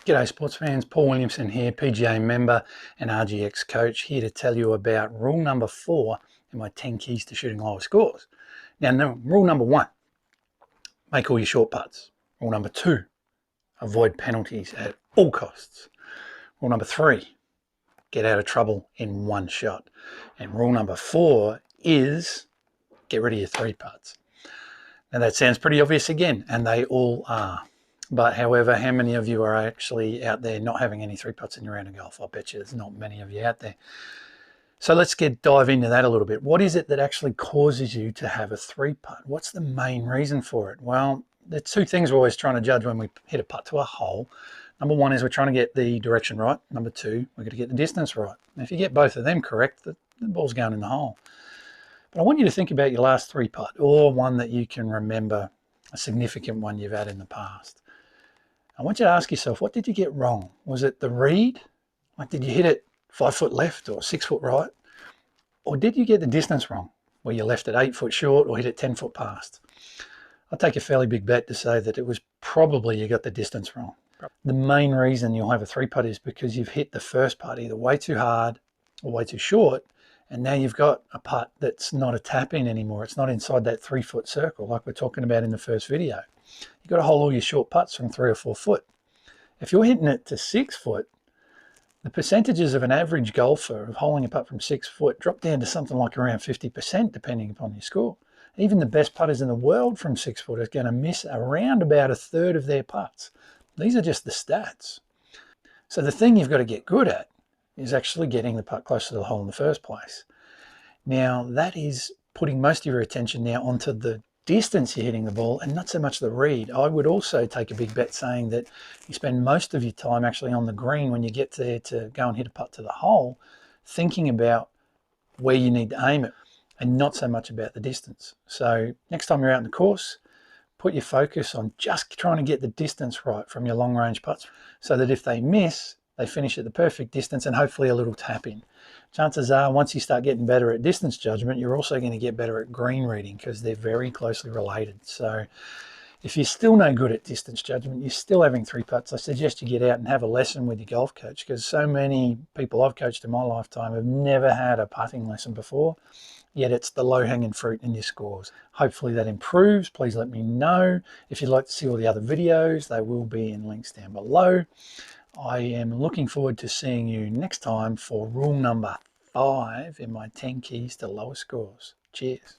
G'day sports fans, Paul Williamson here, PGA member and RGX coach, here to tell you about rule number 4 in my 10 keys to shooting lower scores. Now, rule number 1, make all your short putts. Rule number 2, avoid penalties at all costs. Rule number 3, get out of trouble in one shot. And rule number 4 is get rid of your 3 putts. Now that sounds pretty obvious again, and they all are. But however, how many of you are actually out there not having any 3 putts in your round of golf? I bet you there's not many of you out there. So let's dive into that a little bit. What is it that actually causes you to have a 3 putt? What's the main reason for it? Well, the 2 things we're always trying to judge when we hit a putt to a hole. Number 1 is we're trying to get the direction right. Number 2, we're going to get the distance right. Now, if you get both of them correct, the ball's going in the hole. But I want you to think about your last 3 putt, or one that you can remember, a significant one you've had in the past. I want you to ask yourself, what did you get wrong? Was it the read? Like, did you hit it 5 foot left or 6 foot right? Or did you get the distance wrong, where you left it 8 foot short or hit it 10 foot past? I'll take a fairly big bet to say that it was probably you got the distance wrong. The main reason you'll have a 3 putt is because you've hit the first putt either way too hard or way too short, and now you've got a putt that's not a tap in anymore. It's not inside that 3 foot circle like we're talking about in the first video. You've got to hold all your short putts from 3 or 4 foot. If you're hitting it to 6 foot, the percentages of an average golfer of holding a putt from 6 foot drop down to something like around 50%, depending upon your score. Even the best putters in the world from 6 foot are going to miss around about a third of their putts. These are just the stats. So the thing you've got to get good at is actually getting the putt closer to the hole in the first place. Now, that is putting most of your attention now onto the distance you're hitting the ball and not so much the read. I would also take a big bet saying that you spend most of your time actually on the green when you get there to go and hit a putt to the hole, thinking about where you need to aim it and not so much about the distance. So next time you're out in the course, put your focus on just trying to get the distance right from your long range putts, so that if they miss, they finish at the perfect distance and hopefully a little tap in. Chances are, once you start getting better at distance judgment, you're also going to get better at green reading, because they're very closely related. So if you're still no good at distance judgment, you're still having 3 putts, I suggest you get out and have a lesson with your golf coach, because so many people I've coached in my lifetime have never had a putting lesson before, yet it's the low-hanging fruit in your scores. Hopefully that improves. Please let me know. If you'd like to see all the other videos, they will be in links down below. I am looking forward to seeing you next time for rule number 5 in my 10 keys to lower scores. Cheers.